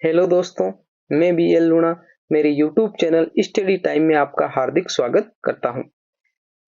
Hello दोस्तों, मैं BL लूणा मेरे यूट्यूब चैनल स्टडी टाइम में आपका हार्दिक स्वागत करता हूं।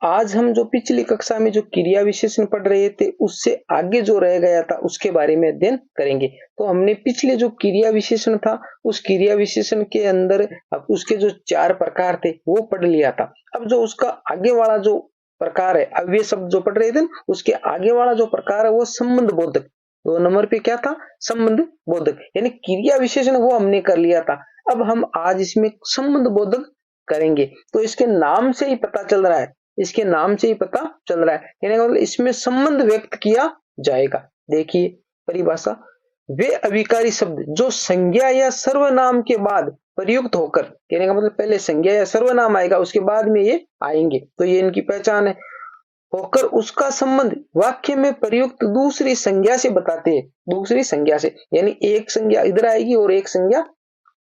आज हम जो पिछली कक्षा में जो क्रिया विशेषण पढ़ रहे थे उससे आगे जो रह गया था उसके बारे में अध्ययन करेंगे। तो हमने पिछले जो क्रिया विशेषण था उस क्रिया विशेषण के अंदर अब उसके जो 4 प्रकार थे वो पढ़ लिया था। अब जो उसका आगे वाला जो प्रकार है, अव्यय शब्द जो पढ़ रहे थे उसके आगे वाला जो प्रकार है वो संबंध बोधक। 2 नंबर पे क्या था? संबंध बोधक, यानी क्रिया विशेषण वो हमने कर लिया था। अब हम आज इसमें संबंध बोधक करेंगे। तो इसके नाम से ही पता चल रहा है, इसके नाम से ही पता चल रहा है, यानी मतलब इसमें संबंध व्यक्त किया जाएगा। देखिए परिभाषा, वे अभिकारी शब्द जो संज्ञा या सर्वनाम के बाद प्रयुक्त होकर, कहने का मतलब पहले संज्ञा या सर्वनाम आएगा उसके बाद में ये आएंगे, तो ये इनकी पहचान है। होकर उसका संबंध वाक्य में प्रयुक्त दूसरी संज्ञा से बताते हैं, दूसरी संज्ञा से, यानी एक संज्ञा इधर आएगी और एक संज्ञा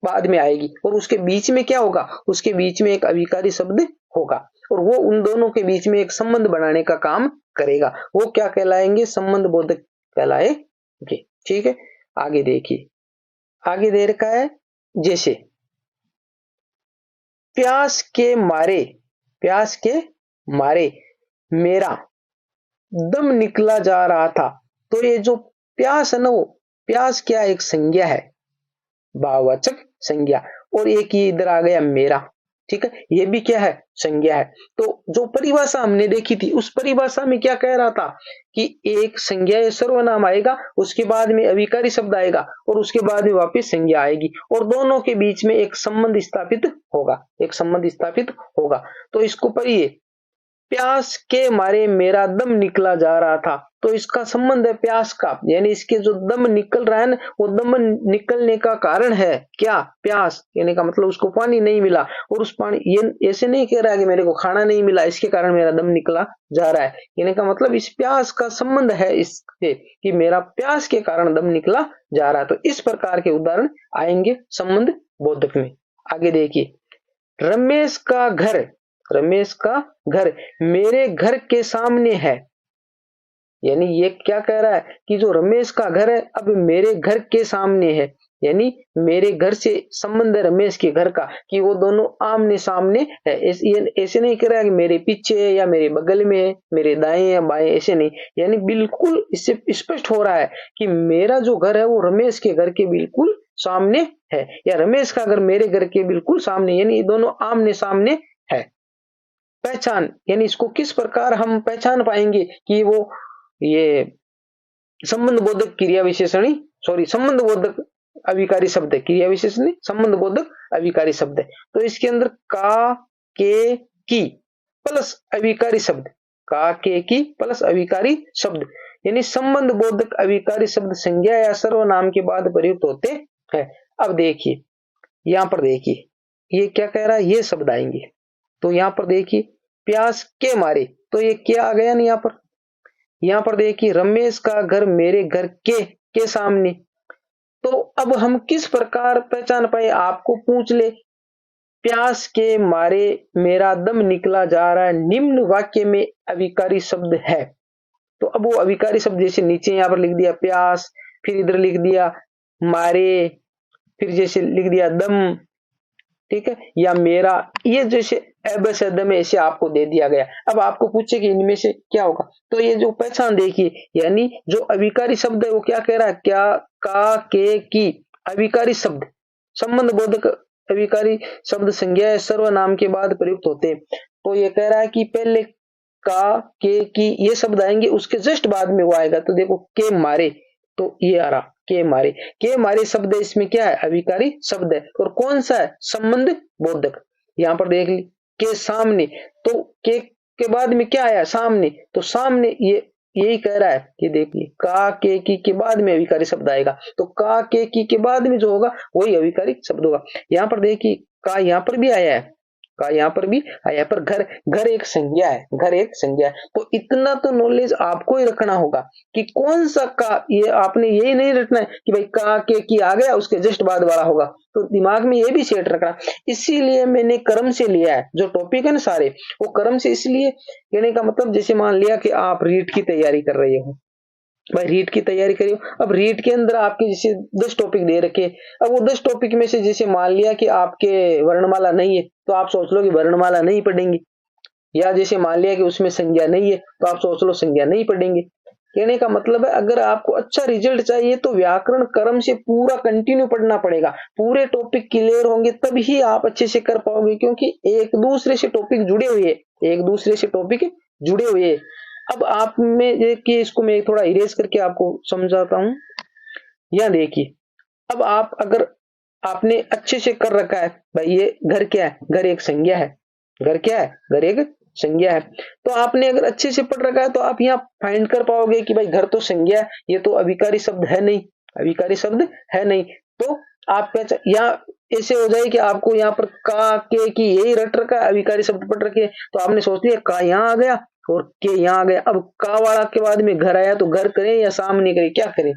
बाद में आएगी और उसके बीच में क्या होगा? उसके बीच में एक अभिकारी शब्द होगा और वो उन दोनों के बीच में एक संबंध बनाने का काम करेगा। वो क्या कहलाएंगे? संबंध बोधक कहलाएंगे। ठीक है, आगे देखिए, आगे दे रखा है जैसे प्यास के मारे, प्यास के मारे मेरा दम निकला जा रहा था। तो ये जो प्यास है ना, वो प्यास क्या एक संज्ञा है, भाववाचक संज्ञा, और एक ये इधर आ गया मेरा। ठीक है, ये भी क्या है? संज्ञा है। तो जो परिभाषा हमने देखी थी उस परिभाषा में क्या कह रहा था कि एक संज्ञा या सर्वनाम आएगा, उसके बाद में अभिकारी शब्द आएगा और उसके बाद में वापस संज्ञा आएगी और दोनों के बीच में एक संबंध स्थापित होगा, एक संबंध स्थापित होगा। तो इसको पढ़िए, प्यास के मारे मेरा दम निकला जा रहा था। तो इसका संबंध है प्यास का, यानी इसके जो दम निकल रहा है ना, वो दम निकलने का कारण है क्या? प्यास, यानी का मतलब उसको पानी नहीं मिला और उस पानी, ये ऐसे नहीं कह रहा है कि मेरे को खाना नहीं मिला इसके कारण मेरा दम निकला जा रहा है, यानी का मतलब इस प्यास का संबंध है इससे कि मेरा प्यास के कारण दम निकला जा रहा है। तो इस प्रकार के उदाहरण आएंगे संबंध बोधक में। आगे देखिए, रमेश का घर, रमेश का घर मेरे घर के सामने है, यानी ये क्या कह रहा है कि जो रमेश का घर है अब मेरे घर के सामने है, यानी मेरे घर से संबंध है रमेश के घर का कि वो दोनों आमने सामने है। ऐसे नहीं कह रहा है कि मेरे पीछे है या मेरे बगल में है, मेरे दाएं या बाएं, ऐसे नहीं, यानी बिल्कुल इससे स्पष्ट हो रहा है कि मेरा जो घर है वो रमेश के घर के बिल्कुल सामने है, या रमेश का घर मेरे घर के बिल्कुल सामने, यानी ये दोनों आमने सामने है। पहचान, यानी इसको किस प्रकार हम पहचान पाएंगे कि वो ये संबंध बोधक क्रिया विशेषणी, सॉरी संबंध बोधक अभिकारी शब्द है, क्रिया विशेषणी संबंध बोधक अभिकारी शब्द है। तो इसके अंदर का, के, की प्लस अभिकारी शब्द, का, के, की प्लस अभिकारी शब्द, यानी संबंध बोधक अभिकारी शब्द संज्ञा या सर्वनाम के बाद प्रयुक्त होते हैं। अब देखिए यहां पर, देखिए ये क्या कह रहा है, ये शब्द आएंगे। तो यहां पर देखिए प्यास के मारे, तो ये क्या आ गया ना यहां पर देखिए रमेश का घर मेरे घर के सामने। तो अब हम किस प्रकार पहचान पाए? आपको पूछ ले, प्यास के मारे मेरा दम निकला जा रहा है, निम्न वाक्य में अभिकारी शब्द है। तो अब वो अभिकारी शब्द जैसे नीचे यहां पर लिख दिया प्यास, फिर इधर लिख दिया मारे, फिर जैसे लिख दिया दम, ठीक है, या मेरा, ये जैसे एबसद में ऐसे आपको दे दिया गया। अब आपको पूछे कि इनमें से क्या होगा, तो ये जो पहचान देखिए, यानी जो अभिकारी शब्द है वो क्या कह रहा है, क्या, का, के, की अभिकारी शब्द, संबंध बोधक अभिकारी शब्द संज्ञा या सर्वनाम के बाद प्रयुक्त होते हैं। तो ये कह रहा है कि पहले का, के, की ये शब्द आएंगे, उसके जस्ट बाद में वो आएगा। तो देखो के मारे, तो ये आ रहा के मारे शब्द है, इसमें क्या है? अभिकारी शब्द है, और कौन सा है? संबंध बोधक। यहां पर देख ली के सामने, तो के बाद में क्या आया? सामने, तो सामने ये यही कह रहा है कि देखिए का, के, की के बाद में अभिकारी शब्द आएगा, तो का, के, की के बाद में जो होगा वही अभिकारी शब्द होगा। यहां पर देखिए का यहां पर भी आया है, का यहाँ पर भी आया, पर घर, घर एक संज्ञा है, घर एक संज्ञा है। तो इतना तो नॉलेज आपको ही रखना होगा कि कौन सा का, ये आपने यही नहीं रखना है कि भाई का, के, की आ गया उसके जस्ट बाद वाला होगा, तो दिमाग में ये भी सेट रखना। इसीलिए मैंने क्रम से लिया है, जो टॉपिक है ना सारे वो क्रम से, इसलिए कहने का मतलब जैसे मान लिया कि आप रीट की तैयारी कर रहे हो, भाई रीट की तैयारी करियो। अब रीट के अंदर आपके जैसे 10 टॉपिक दे रखे, अब वो 10 टॉपिक में से जैसे मान लिया कि आपके वर्णमाला नहीं है तो आप सोच लो कि वर्णमाला नहीं पढ़ेंगे, या जैसे मान लिया कि उसमें संज्ञा नहीं है तो आप सोच लो संज्ञा नहीं पढ़ेंगे। कहने का मतलब है अगर आपको अच्छा रिजल्ट चाहिए तो व्याकरण क्रम से पूरा कंटिन्यू पढ़ना पड़ेगा, पूरे टॉपिक क्लियर होंगे तभी आप अच्छे से कर पाओगे, क्योंकि एक दूसरे से टॉपिक जुड़े हुए, एक दूसरे से टॉपिक जुड़े हुए। अब आप में देखिए, इसको मैं थोड़ा इरेज करके आपको समझाता हूं। यहां देखिए, अब आप अगर आपने अच्छे से कर रखा है भाई, ये घर क्या है, घर एक संज्ञा है, घर क्या है, घर एक संज्ञा है, तो आपने अगर अच्छे से पढ़ रखा है तो आप यहाँ फाइंड कर पाओगे कि भाई घर तो संज्ञा है, ये तो अभिकारी शब्द है नहीं, अभिकारी शब्द है नहीं। तो आप यहाँ ऐसे हो जाए कि आपको यहाँ पर का के की यही रट रखा है, अभिकारी शब्द पढ़ रखे, तो आपने सोच लिया का यहाँ आ गया और के यहाँ आ गया। अब का वाला के बाद में घर आया तो घर करें या सामने करें, क्या करें?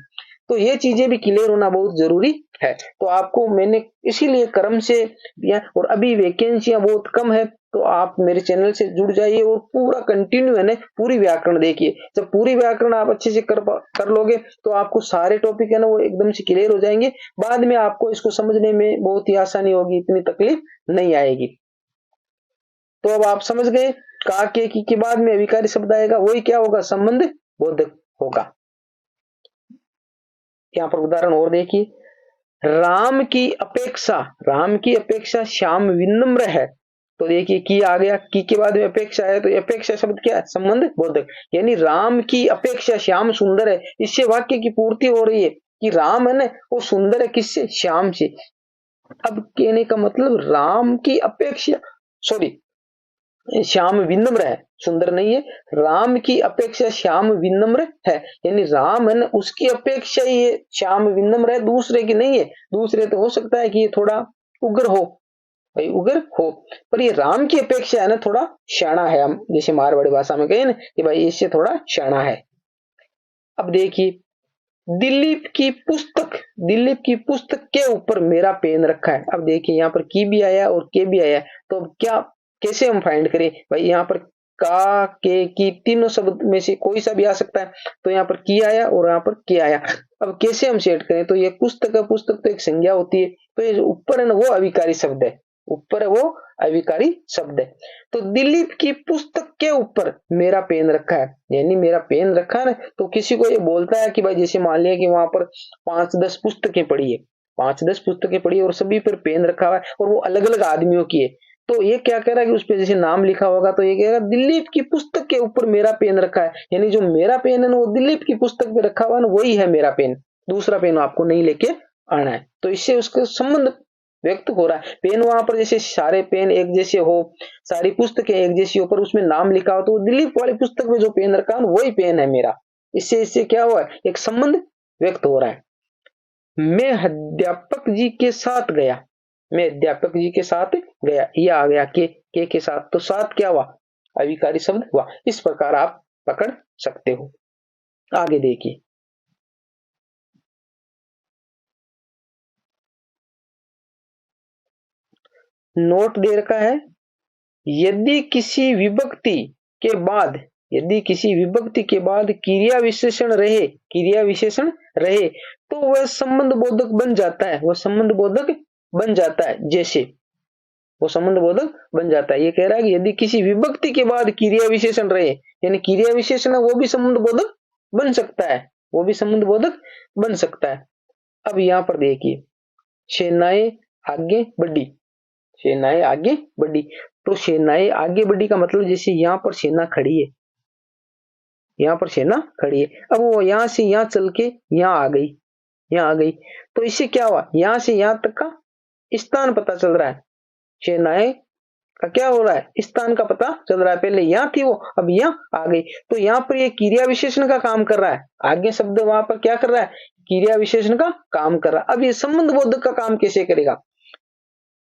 तो ये चीजें भी क्लियर होना बहुत जरूरी है। तो आपको मैंने इसीलिए क्रम से दिया, और अभी वैकेंसियां बहुत कम है, तो आप मेरे चैनल से जुड़ जाइए और पूरा कंटिन्यू है ना पूरी व्याकरण देखिए। जब पूरी व्याकरण आप अच्छे से कर लोगे तो आपको सारे टॉपिक है ना वो एकदम से क्लियर हो जाएंगे। बाद में आपको इसको समझने में बहुत ही आसानी होगी, इतनी तकलीफ नहीं आएगी। तो अब आप समझ गए, का के बाद में अभिकारी शब्द आएगा, वही क्या होगा, संबंध बोधक होगा। यहाँ पर उदाहरण और देखिए, राम की अपेक्षा, राम की अपेक्षा श्याम विनम्र है। तो देखिए की आ गया, की के बाद में अपेक्षा है, तो अपेक्षा शब्द क्या है, संबंध बोधक। यानी राम की अपेक्षा श्याम सुंदर है, इससे वाक्य की पूर्ति हो रही है कि राम है ना वो सुंदर है, किससे, श्याम से। अब कहने का मतलब राम की अपेक्षा, सॉरी, श्याम विनम्र है, सुंदर नहीं है, राम की अपेक्षा श्याम विनम्र है। यानी राम है ना उसकी अपेक्षा ये श्याम विनम्र है, दूसरे की नहीं है। दूसरे तो हो सकता है कि ये थोड़ा उग्र हो, भाई उग्र हो, पर ये राम की अपेक्षा है ना थोड़ा शाना है। हम जैसे मारवाड़ी भाषा में कहें ना कि भाई इससे थोड़ा शाना है। अब देखिए, दिलीप की पुस्तक, दिलीप की पुस्तक के ऊपर मेरा पेन रखा है। अब देखिए यहाँ पर की भी आया और के भी आया, तो अब क्या, कैसे हम फाइंड करें भाई? यहाँ पर का के की तीनों शब्द में से कोई सा भी आ सकता है, तो यहाँ पर की आया और यहाँ पर के आया। अब कैसे हम सेट करें? तो ये पुस्तक है, पुस्तक तो एक संज्ञा होती है, तो ये जो ऊपर है ना वो अभिकारी शब्द है, ऊपर है वो अभिकारी शब्द है। तो दिलीप की पुस्तक के ऊपर मेरा पेन रखा है, यानी मेरा पेन रखा है ना, तो किसी को ये बोलता है कि भाई जैसे मान लिया कि वहां पर 5-10 पुस्तकें पड़ी है, 5-10 पुस्तकें पड़ी है और सभी पर पेन रखा हुआ है और वो अलग अलग आदमियों की है, तो ये क्या कह रहा है कि उस पर जैसे नाम लिखा होगा तो ये कहेगा दिलीप की पुस्तक के ऊपर मेरा पेन रखा है, यानी जो मेरा पेन है ना वो दिलीप की पुस्तक पे रखा हुआ है ना, वही है मेरा पेन, दूसरा पेन आपको नहीं लेके आना है। तो इससे उसका संबंध व्यक्त हो रहा है। पेन वहां पर जैसे सारे पेन एक जैसे हो, सारी पुस्तकें एक जैसी हो, पर उसमें नाम लिखा हो, तो दिलीप वाली पुस्तक में जो पेन रखा है वही पेन है मेरा। इससे इससे क्या हुआ, एक संबंध व्यक्त हो रहा है। मैं अध्यापक जी के साथ गया, मैं अध्यापक जी के साथ गया, ये आ गया के साथ, तो साथ क्या हुआ, अभिकारी शब्द हुआ। इस प्रकार आप पकड़ सकते हो। आगे देखिए, नोट दे रखा है, यदि किसी विभक्ति के बाद, यदि किसी विभक्ति के बाद क्रिया विशेषण रहे, क्रिया विशेषण रहे तो वह संबंध बोधक बन जाता है, वह संबंध बोधक बन जाता है। जैसे वो संबंध बोधक बन जाता है, ये कह रहा है कि यदि किसी विभक्ति के बाद क्रिया विशेषण रहे, यानी क्रिया विशेषण है वो भी संबंध बोधक बन सकता है, वो भी संबंध बोधक बन सकता है। अब यहां पर देखिए, सेनाएं आगे बढ़ी, सेनाएं आगे बढ़ी, तो सेनाएं आगे बढ़ी का मतलब जैसे यहां पर सेना खड़ी है, यहां पर सेना खड़ी है, अब वो यहां से यहां चल के यहां आ गई, यहां आ गई, तो इससे क्या हुआ, यहां से यहां तक का स्थान पता चल रहा है। सेनाएं का क्या हो रहा है, स्थान का पता चल रहा है। पहले यहां थी वो, अब यहां आ गई, तो यहां पर ये क्रिया विशेषण का काम कर रहा है। आगे शब्द वहां पर क्या कर रहा है, क्रिया विशेषण का काम कर रहा है। अब ये संबंध बोधक का काम कैसे करेगा,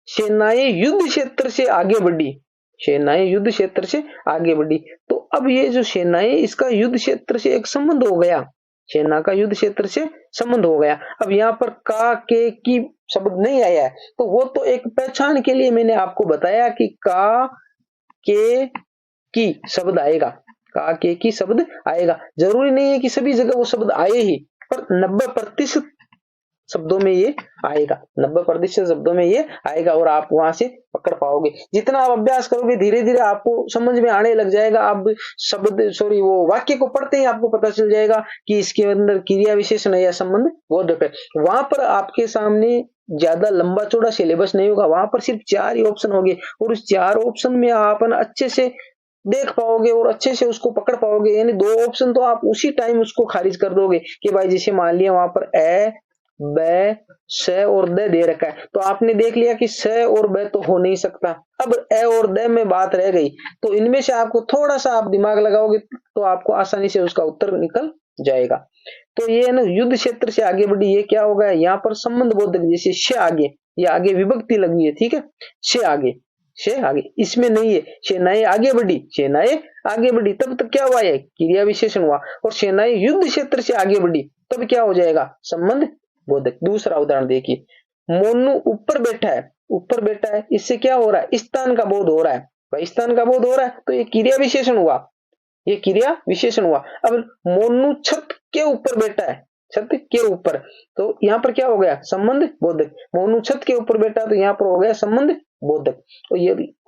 सेनाएं युद्ध क्षेत्र से आगे बढ़ी, सेनाएं युद्ध क्षेत्र से आगे बढ़ी, तो अब ये जो सेनाएं, इसका युद्ध क्षेत्र से एक संबंध हो गया, सेना का युद्ध क्षेत्र से संबंध हो गया। अब यहाँ पर का के की शब्द नहीं आया है, तो वो तो एक पहचान के लिए मैंने आपको बताया कि का के की शब्द आएगा, का के ही शब्द आएगा। जरूरी नहीं है कि सभी जगह वो शब्द आए ही, पर 90% शब्दों में ये आएगा, 90% शब्दों में ये आएगा और आप वहां से पकड़ पाओगे। जितना आप अभ्यास करोगे धीरे धीरे आपको समझ में आने लग जाएगा। आप वो वाक्य को पढ़ते ही आपको पता चल जाएगा कि इसके अंदर क्रिया विशेषण है या संबंध बोधक है। वहां पर आपके सामने ज्यादा लंबा चौड़ा सिलेबस नहीं होगा, वहां पर सिर्फ 4 ही ऑप्शन होंगे और उस 4 ऑप्शन में आप अच्छे से देख पाओगे और अच्छे से उसको पकड़ पाओगे। यानी 2 ऑप्शन तो आप उसी टाइम उसको खारिज कर दोगे कि भाई जैसे मान लिया वहां पर ए ब स और द दे रखा है, तो आपने देख लिया कि स और ब तो हो नहीं सकता। अब ए और द में बात रह गई, तो इनमें से आपको थोड़ा सा आप दिमाग लगाओगे तो आपको आसानी से उसका उत्तर निकल जाएगा। तो ये ना युद्ध क्षेत्र से आगे बढ़ी, ये क्या होगा, यहाँ पर संबंध बोधक जैसे श आगे, ये आगे विभक्ति लगी है, ठीक है, श आगे, श आगे, इसमें नहीं है सेनाएं आगे बढ़ी, सेनाएं आगे बढ़ी, तब तक क्या हुआ है, क्रिया विशेषण हुआ। और सेनाएं युद्ध क्षेत्र से आगे बढ़ी तब क्या हो जाएगा, संबंध बोधक। दूसरा उदाहरण देखिए, मोनू ऊपर बैठा है, ऊपर बैठा है, इससे क्या हो रहा है, स्थान का बोध हो रहा है, भाई स्थान का बोध हो रहा है तो ये क्रिया विशेषण हुआ, ये क्रिया विशेषण हुआ। अब मोनू छत के ऊपर बैठा है, छत के ऊपर, तो यहाँ पर क्या हो गया, संबंध बोधक। मोनू छत के ऊपर बैठा तो यहाँ पर हो गया संबंध बोधक।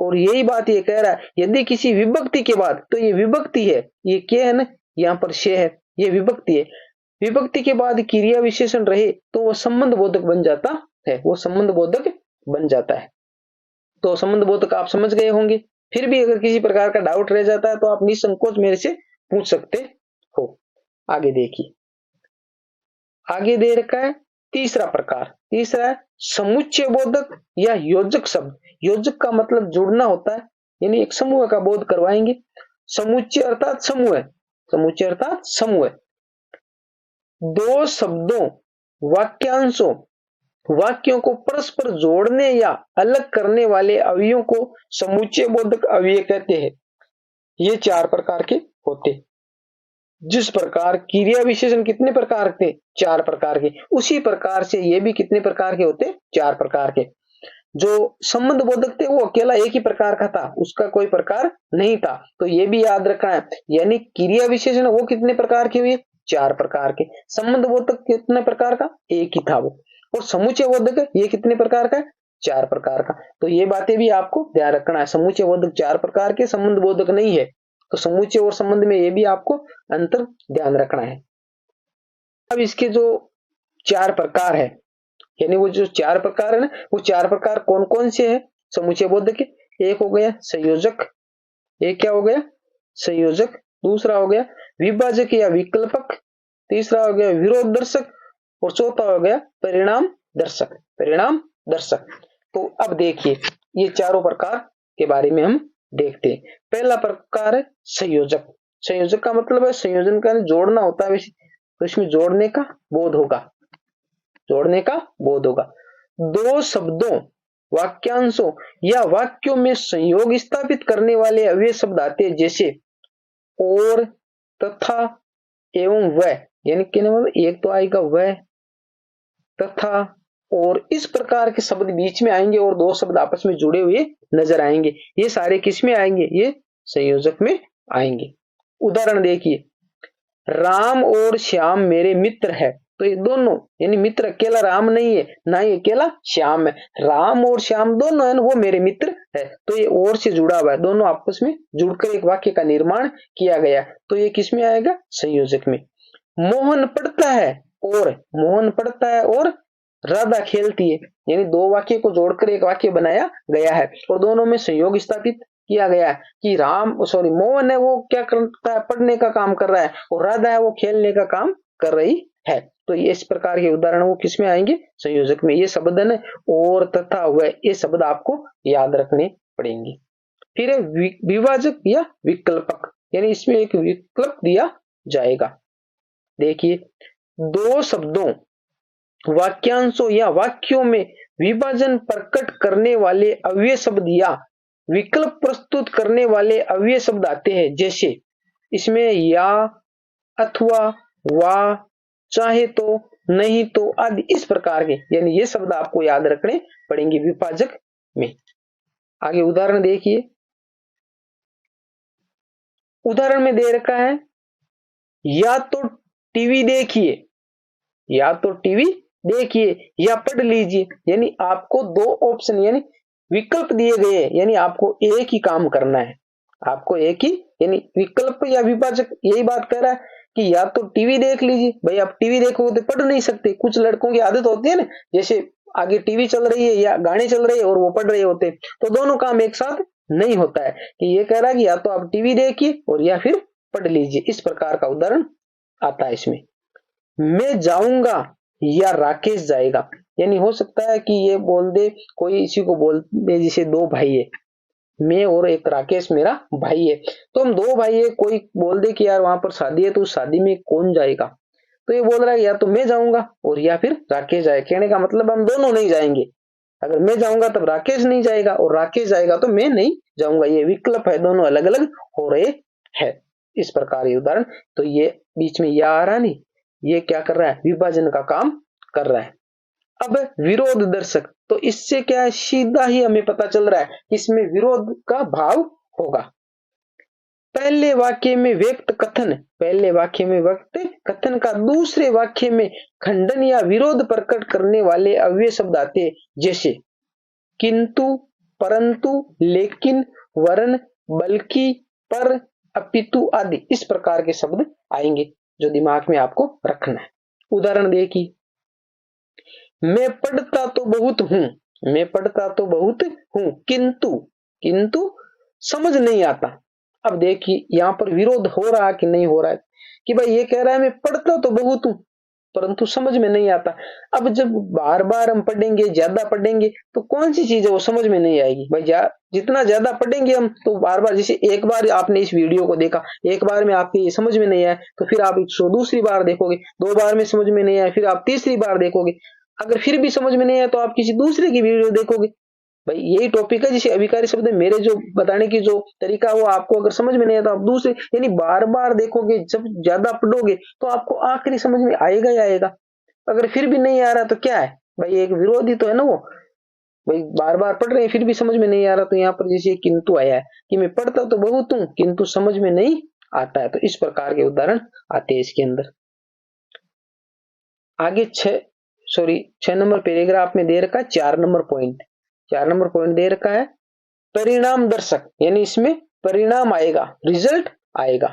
और यही बात ये कह रहा है, यदि किसी विभक्ति के बाद, तो ये विभक्ति है, ये क्या है ना, यहाँ पर शे है, ये विभक्ति है, विभक्ति के बाद क्रिया विशेषण रहे तो वो संबंध बोधक बन जाता है, वो संबंध बोधक बन जाता है। तो संबंध बोधक आप समझ गए होंगे। फिर भी अगर किसी प्रकार का डाउट रह जाता है तो आप निसंकोच मेरे से पूछ सकते हो। आगे देखिए, आगे दे रखा है तीसरा प्रकार, तीसरा है समुच्चय बोधक या योजक शब्द। योजक का मतलब जुड़ना होता है, यानी एक समूह का बोध करवाएंगे। समुच्चय अर्थात समूह, समुच्चय अर्थात समूह, 2 शब्दों, वाक्यांशों, वाक्यों को परस्पर जोड़ने या अलग करने वाले अवयवों को समुच्चय बोधक अवयव कहते हैं। ये 4 प्रकार के होते। जिस प्रकार क्रिया विशेषण कितने प्रकार के, 4 प्रकार के, उसी प्रकार से ये भी कितने प्रकार के होते, 4 प्रकार के। जो संबंध बोधक थे वो अकेला एक ही प्रकार का था, उसका कोई प्रकार नहीं था, तो ये भी याद रखना है। यानी क्रिया विशेषण वो कितने प्रकार के हुए, 4 प्रकार के। संबंध बोधक कितने प्रकार का, एक ही था वो। और समुच्चय बोधक ये कितने प्रकार का, 4 प्रकार का। तो ये बातें भी आपको ध्यान रखना है, समुच्चय बोधक 4 प्रकार के, संबंध बोधक नहीं है, तो समुच्चय और संबंध में ये भी आपको अंतर ध्यान रखना है। अब इसके जो 4 प्रकार है, यानी वो जो 4 प्रकार है ना, वो 4 प्रकार कौन कौन से हैं समुच्चय बोधक के। एक हो गया संयोजक, एक क्या हो गया, संयोजक। दूसरा हो गया विभाजक या विकल्पक, तीसरा हो गया विरोध दर्शक, और चौथा हो गया परिणाम दर्शक, परिणाम दर्शक। तो अब देखिए ये चारों प्रकार के बारे में हम देखते हैं। पहला प्रकार है संयोजक। संयोजक का मतलब है संयोजन का जोड़ना होता है, तो इसमें जोड़ने का बोध होगा, जोड़ने का बोध होगा। 2 शब्दों, वाक्यांशों या वाक्यों में संयोग स्थापित करने वाले अव्यय शब्द आते हैं, जैसे और, तथा, एवं वह, यानी कहने मतलब एक तो आएगा वह, तथा, और, इस प्रकार के शब्द बीच में आएंगे और 2 शब्द आपस में जुड़े हुए नजर आएंगे। ये सारे किस में आएंगे, ये संयोजक में आएंगे। उदाहरण देखिए, राम और श्याम मेरे मित्र है, तो ये दोनों, यानी मित्र अकेला राम नहीं है, ना ही अकेला श्याम है, राम और श्याम दोनों है वो मेरे मित्र है, तो ये और से जुड़ा हुआ है, दोनों आपस में जुड़कर एक वाक्य का निर्माण किया गया, तो ये किसमें आएगा, संयोजक में। मोहन पढ़ता है और, मोहन पढ़ता है और राधा खेलती है, यानी 2 वाक्य को जोड़कर एक वाक्य बनाया गया है और दोनों में संयोग स्थापित किया गया है कि मोहन है वो क्या करता है, पढ़ने का काम कर रहा है, और राधा है वो खेलने का काम कर रही है। तो ये इस प्रकार के उदाहरण वो किसमें आएंगे, संयोजक में। ये शब्द है ना और, तथा, वह, ये शब्द आपको याद रखने पड़ेंगे। फिर है विभाजक या विकल्पक, यानी इसमें एक विकल्प दिया जाएगा। देखिए, 2 शब्दों, वाक्यांशों या वाक्यों में विभाजन प्रकट करने वाले अव्यय शब्द या विकल्प प्रस्तुत करने वाले अव्यय शब्द आते हैं, जैसे इसमें या, अथवा, वा, चाहे तो, नहीं तो आदि, इस प्रकार के, यानी ये शब्द आपको याद रखने पड़ेंगे विभाजक में। आगे उदाहरण देखिए, उदाहरण में दे रखा है, या तो टीवी देखिए, या तो टीवी देखिए या पढ़ लीजिए। यानी आपको दो ऑप्शन यानी विकल्प दिए गए हैं, यानी आपको एक ही काम करना है, आपको एक ही यानी विकल्प या विभाजक यही बात कर रहा है कि या तो टीवी देख लीजिए। भाई आप टीवी देखोगे तो पढ़ नहीं सकते, कुछ लड़कों की आदत होती है ना, जैसे आगे टीवी चल रही है या गाने चल रहे हैं और वो पढ़ रहे होते, तो दोनों काम एक साथ नहीं होता है। कि ये कह रहा है कि या तो आप टीवी देखिए और या फिर पढ़ लीजिए। इस प्रकार का उदाहरण आता है इसमें। मैं जाऊंगा या राकेश जाएगा, यानी हो सकता है कि ये बोल दे, कोई इसी को बोल दे, जैसे दो भाई है, मैं और एक राकेश मेरा भाई है, तो हम दो भाई है, कोई बोल दे कि यार वहां पर शादी है तो उस शादी में कौन जाएगा, तो ये बोल रहा है या तो मैं जाऊंगा और या फिर राकेश जाए। कहने का मतलब हम दोनों नहीं जाएंगे, अगर मैं जाऊंगा तब राकेश नहीं जाएगा और राकेश जाएगा तो मैं नहीं जाऊंगा। ये विकल्प है, दोनों अलग अलग हो रहे हैं। इस प्रकार ये उदाहरण, तो ये बीच में या आ रहा नहीं, ये क्या कर रहा है, विभाजन का काम कर रहा है। अब विरोध दर्शक, तो इससे क्या है, सीधा ही हमें पता चल रहा है इसमें विरोध का भाव होगा। पहले वाक्य में व्यक्त कथन, पहले वाक्य में व्यक्त कथन का दूसरे वाक्य में खंडन या विरोध प्रकट करने वाले अव्यय शब्द आते हैं, जैसे किंतु, परंतु, लेकिन, वरन, बल्कि, पर, अपितु आदि। इस प्रकार के शब्द आएंगे जो दिमाग में आपको रखना है। उदाहरण देखिए, मैं पढ़ता तो बहुत हूं, मैं पढ़ता तो बहुत हूं, किंतु, किंतु समझ नहीं आता। अब देखिए यहां पर विरोध हो रहा कि नहीं हो रहा है, कि भाई ये कह रहा है मैं पढ़ता तो बहुत हूं परंतु समझ में नहीं आता। अब जब बार बार हम पढ़ेंगे, ज्यादा पढ़ेंगे, तो कौन सी चीज है वो समझ में नहीं आएगी। भाई जितना ज्यादा पढ़ेंगे हम, तो बार बार, जैसे एक बार आपने इस वीडियो को देखा, एक बार में आपके ये समझ में नहीं आया, तो फिर आप इसको दूसरी बार देखोगे, दो बार में समझ में नहीं आया, फिर आप तीसरी बार देखोगे, अगर फिर भी समझ में नहीं आया तो आप किसी दूसरे की वीडियो देखोगे। भाई यही टॉपिक है, जिसे अभिकारी शब्द मेरे जो बताने की जो तरीका है वो आपको अगर समझ में नहीं आता, आप दूसरे यानी बार बार देखोगे, जब ज्यादा पढ़ोगे तो आपको आखिरी समझ में आएगा ही आएगा। अगर फिर भी नहीं आ रहा तो क्या है भाई, एक विरोधी तो है ना वो। भाई बार बार पढ़ रहे हैं फिर भी समझ में नहीं आ रहा, तो यहाँ पर जैसे किंतु आया है कि मैं पढ़ता तो बहुत हूं किंतु समझ में नहीं आता है। तो इस प्रकार के उदाहरण आते हैं इसके अंदर। आगे 6 नंबर पैराग्राफ में दे रखा है 4 नंबर पॉइंट, 4 नंबर पॉइंट दे रखा है परिणाम दर्शक, यानी इसमें परिणाम आएगा, रिजल्ट आएगा।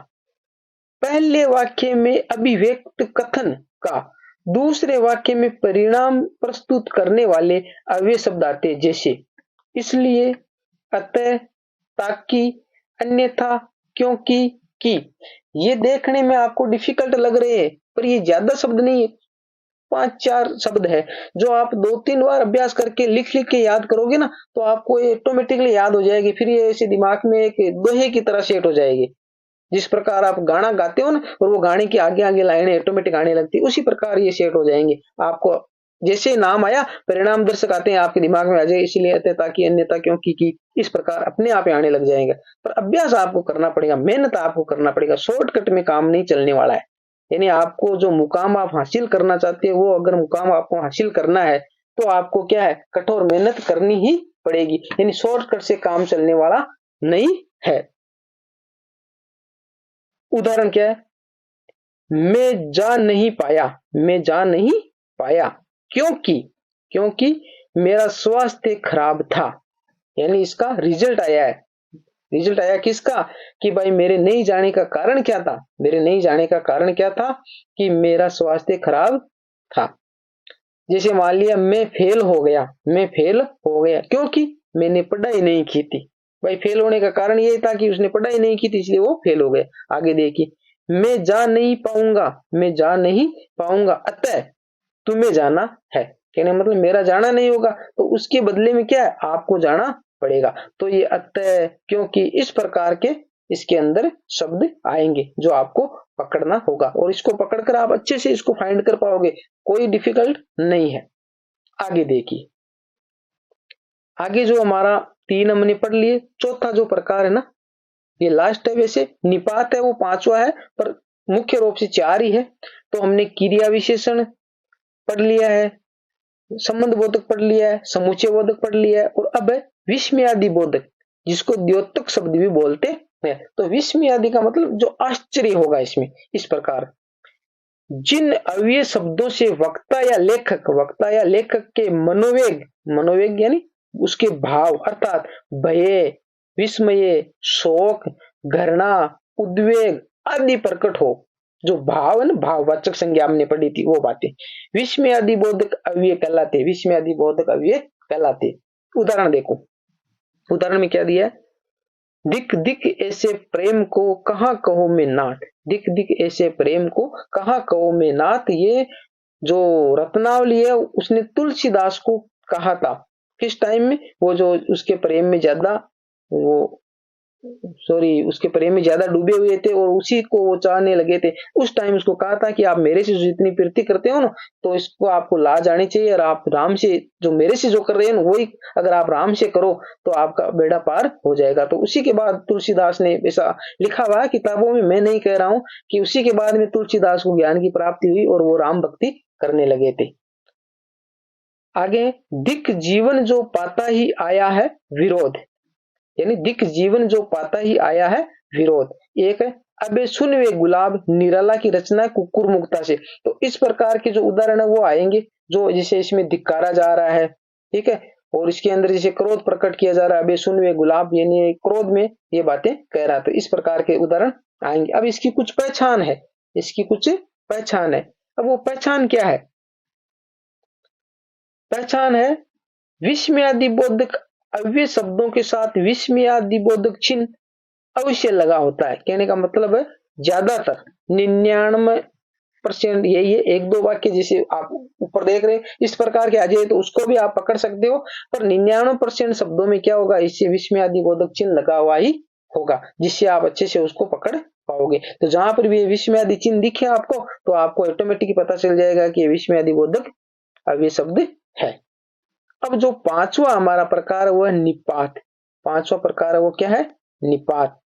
पहले वाक्य में अभिव्यक्त कथन का दूसरे वाक्य में परिणाम प्रस्तुत करने वाले अव्यय शब्द आते हैं, जैसे इसलिए, अतः, ताकि, अन्यथा, क्योंकि, कि। ये देखने में आपको डिफिकल्ट लग रहे हैं पर ये ज्यादा शब्द नहीं है, 5-4 शब्द है जो आप 2-3 बार अभ्यास करके लिख लिख के याद करोगे ना, तो आपको ये ऑटोमेटिकली याद हो जाएगी। फिर ये ऐसे दिमाग में एक दोहे की तरह सेट हो जाएगी। जिस प्रकार आप गाना गाते हो ना और वो गाने की आगे आगे लाइनें ऑटोमेटिक आने लगती है, उसी प्रकार ये सेट हो जाएंगे। आपको जैसे नाम आया, परिणाम दर्शक आते हैं आपके दिमाग में आ जाए, इसलिए आते ताकि, अन्यथा, क्योंकि, की। इस प्रकार अपने आप आने लग जाएंगे। पर अभ्यास आपको करना पड़ेगा, मेहनत आपको करना पड़ेगा, शॉर्टकट में काम नहीं चलने वाला है। यानी आपको जो मुकाम आप हासिल करना चाहते हैं, वो अगर मुकाम आपको हासिल करना है तो आपको क्या है, कठोर मेहनत करनी ही पड़ेगी। यानी शॉर्टकट से काम चलने वाला नहीं है। उदाहरण क्या है, मैं जा नहीं पाया, मैं जा नहीं पाया क्योंकि, क्योंकि मेरा स्वास्थ्य खराब था। यानी इसका रिजल्ट आया है, रिजल्ट आया किसका, कि भाई मेरे नहीं जाने का कारण क्या था, मेरे नहीं जाने का कारण क्या था कि मेरा स्वास्थ्य खराब था। जैसे मान लिया मैं फेल हो गया, मैं फेल हो गया क्योंकि मैंने पढ़ाई नहीं की थी। भाई फेल होने का कारण यही था कि उसने पढ़ाई नहीं की थी, इसलिए वो फेल हो गया। आगे देखिए, मैं जा नहीं पाऊंगा, मैं जा नहीं पाऊंगा, अतः तुम्हें जाना है। कहने मतलब मेरा जाना नहीं होगा, तो उसके बदले में क्या है, आपको जाना पड़ेगा। तो ये अतः, क्योंकि, इस प्रकार के इसके अंदर शब्द आएंगे जो आपको पकड़ना होगा, और इसको पकड़कर आप अच्छे से इसको फाइंड कर पाओगे, कोई डिफिकल्ट नहीं है। आगे देखिए, आगे जो हमारा 3 हमने पढ़ लिए, चौथा जो प्रकार है ना, ये लास्ट है, वैसे निपात है वो 5वां है, पर मुख्य रूप से 4 ही है। तो हमने क्रिया विशेषण पढ़ लिया है, संबंध बोधक पढ़ लिया है, समुच्चय बोधक पढ़ लिया है, और अब है विस्मयादि बोधक, जिसको द्योतक शब्द भी बोलते है। तो विस्मयादि का मतलब जो आश्चर्य होगा इसमें। इस प्रकार जिन अव्यय शब्दों से वक्ता या लेखक के मनोवेग, मनोवेग यानी उसके भाव अर्थात भय, विस्मय, शोक, घृणा, उद्वेग आदि प्रकट हो। जो भाव है ना, भाववाचक संज्ञा हमने पढ़ी थी वो बातें विस्मय आदि बोधक अव्यय कहलाते, विस्मय आदि बोधक अव्यय कहलाते। उदाहरण देखो, उदाहरण में क्या दिया है, दिक दिक ऐसे प्रेम को कहाँ कहो मैं नाथ, दिक दिक ऐसे प्रेम को कहाँ कहो मैं नाथ। ये जो रत्नावली है उसने तुलसीदास को कहा था। किस टाइम में, वो जो उसके प्रेम में ज्यादा वो उसके प्रेम में ज्यादा डूबे हुए थे और उसी को वो चाहने लगे थे। उस टाइम उसको कहा था कि आप मेरे से जितनी प्रीति करते हो ना, तो इसको आपको ला जानी चाहिए, और आप राम से जो मेरे से जो कर रहे हैं ना, वही अगर आप राम से करो तो आपका बेड़ा पार हो जाएगा। तो उसी के बाद तुलसीदास ने ऐसा लिखा हुआ किताबों में, मैं नहीं कह रहा हूं, कि उसी के बाद में तुलसीदास को ज्ञान की प्राप्ति हुई और वो राम भक्ति करने लगे थे। आगे, दिक जीवन जो पाता ही आया है विरोध, यानी दिक जीवन जो पाता ही आया है विरोध। एक है अबे सुन वे गुलाब निराला की रचना कुकुर मुक्ता से। तो इस प्रकार के जो उदाहरण है वो आएंगे, जो जैसे इसमें धिक्कारा जा रहा है, ठीक है, और इसके अंदर जैसे क्रोध प्रकट किया जा रहा है, अबे सुन वे गुलाब यानी क्रोध में ये बातें कह रहा। तो इस प्रकार के उदाहरण आएंगे। अब इसकी कुछ पहचान है, इसकी कुछ पहचान है। अब वो पहचान क्या है, पहचान है विस्मयादि बोधक अव्यय शब्दों के साथ विस्मयादि बोधक चिन्ह अवश्य लगा होता है। कहने का मतलब है ज्यादातर 99% यही है। एक दो वाक्य जैसे आप ऊपर देख रहे हैं इस प्रकार के आ जाए तो उसको भी आप पकड़ सकते हो, पर 99% शब्दों में क्या होगा, इससे विस्मयादि बोधक चिन्ह लगा हुआ ही होगा, जिससे आप अच्छे से उसको पकड़ पाओगे। तो जहां पर भी विस्मयादि चिन्ह दिखे आपको, तो आपको ऑटोमेटिक पता चल जाएगा कि विस्मयादि बोधक अव्यय शब्द है। अब जो पांचवा हमारा प्रकार है वो है निपात। पांचवा प्रकार है वो क्या है, निपात।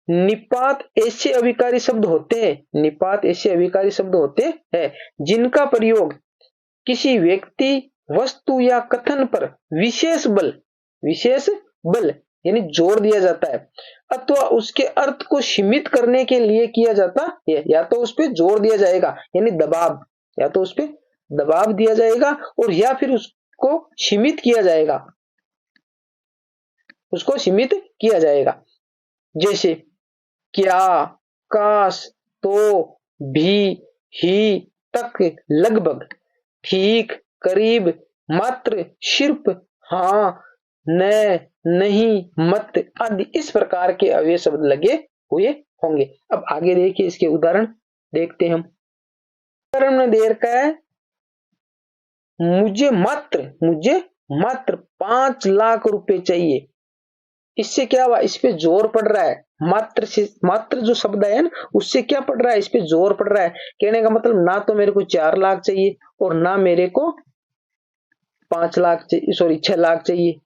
निपात ऐसे अभिकारी शब्द होते हैं, निपात ऐसे अभिकारी शब्द होते हैं जिनका प्रयोग किसी व्यक्ति, वस्तु या कथन पर विशेष बल यानी जोर दिया जाता है, अथवा उसके अर्थ को सीमित करने के लिए किया जाता है। या तो उस पर जोर दिया जाएगा यानी दबाव, या तो उस पर दबाव दिया जाएगा, और या फिर उसको सीमित किया जाएगा, उसको सीमित किया जाएगा। जैसे क्या, काश, तो, भी, ही, तक, लगभग, ठीक, करीब, मात्र, सिर्फ, हाँ, न, नहीं, मत आदि इस प्रकार के अव्यय शब्द लगे हुए होंगे। अब आगे देखिए इसके उदाहरण देखते हैं हम। उदाहरण में दे रखा है, मुझे मात्र 5 लाख रुपए चाहिए। इससे क्या हुआ, इस पे जोर पड़ रहा है, मात्र से, मात्र जो शब्द है ना उससे क्या पड़ रहा है, इस पे जोर पड़ रहा है। कहने का मतलब ना तो मेरे को 4 लाख चाहिए और ना मेरे को 5 लाख चाहिए, सॉरी 6 लाख चाहिए।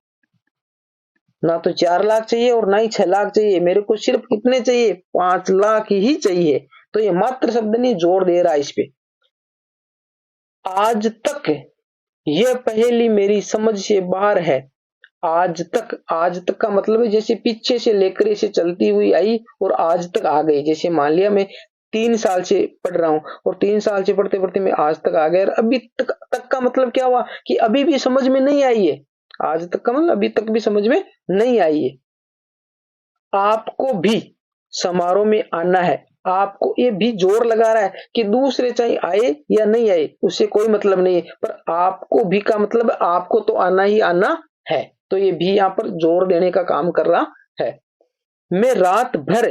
ना तो 4 लाख चाहिए और ना ही 6 लाख चाहिए, मेरे को सिर्फ कितने चाहिए, 5 लाख ही चाहिए। तो ये मात्र शब्द नहीं, जोर दे रहा है इस पे। आज तक यह पहेली मेरी समझ से बाहर है। आज तक का मतलब है जैसे पीछे से लेकर इसे चलती हुई आई और आज तक आ गई। जैसे मान लिया मैं 3 साल से पढ़ रहा हूं और 3 साल से पढ़ते पढ़ते मैं आज तक आ गया। अभी तक का मतलब क्या हुआ कि अभी भी समझ में नहीं आई है। आज तक का मतलब अभी तक भी समझ में नहीं आई है। आपको भी समारोह में आना है। आपको, ये भी जोर लगा रहा है कि दूसरे चाहे आए या नहीं आए उससे कोई मतलब नहीं है, पर आपको भी का मतलब आपको तो आना ही आना है। तो ये भी यहां पर जोर देने का काम कर रहा है। मैं रात भर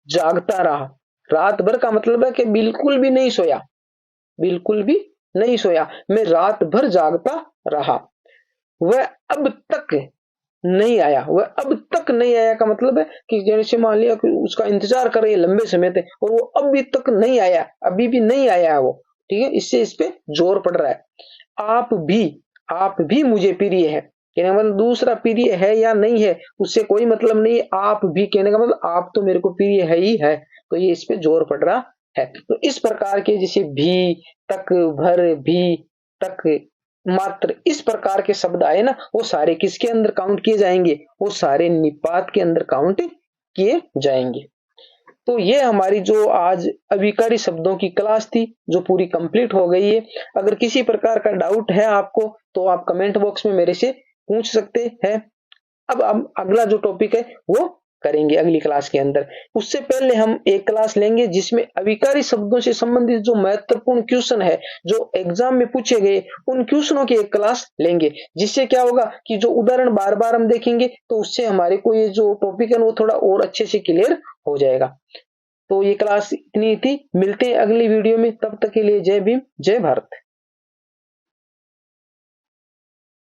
जागता रहा। रात भर का मतलब है कि बिल्कुल भी नहीं सोया, बिल्कुल भी नहीं सोया। मैं रात भर जागता रहा। वह अब तक नहीं आया। वह अब तक नहीं आया का मतलब है कि जैसे मान लिया कि उसका इंतजार कर रही है लंबे समय से और वो अभी तक नहीं आया, अभी भी नहीं आया है वो, ठीक है। इससे इस पे जोर पड़ रहा है। आप भी मुझे प्रिय है, कहने का मतलब दूसरा प्रिय है या नहीं है उससे कोई मतलब नहीं है। आप भी कहने का मतलब आप तो मेरे को प्रिय है ही है, तो ये इस पे जोर पड़ रहा है। तो इस प्रकार के जैसे भी, तक, भर, भी, तक, मात्र इस प्रकार के शब्द आए ना, वो सारे किसके अंदर काउंट किए जाएंगे, वो सारे निपात के अंदर काउंट किए जाएंगे। तो ये हमारी जो आज अभिकारी शब्दों की क्लास थी जो पूरी कंप्लीट हो गई है। अगर किसी प्रकार का डाउट है आपको तो आप कमेंट बॉक्स में मेरे से पूछ सकते हैं। अब हम अगला जो टॉपिक है वो करेंगे अगली क्लास के अंदर। उससे पहले हम एक क्लास लेंगे जिसमें अभिकारी शब्दों से संबंधित जो महत्वपूर्ण क्वेश्चन है जो एग्जाम में पूछे गए उन क्वेश्चनों की एक क्लास लेंगे, जिससे क्या होगा कि जो उदाहरण बार बार हम देखेंगे तो उससे हमारे को ये जो टॉपिक है वो थोड़ा और अच्छे से क्लियर हो जाएगा। तो ये क्लास इतनी थी, मिलते हैं अगली वीडियो में, तब तक के लिए जय भीम जय भारत।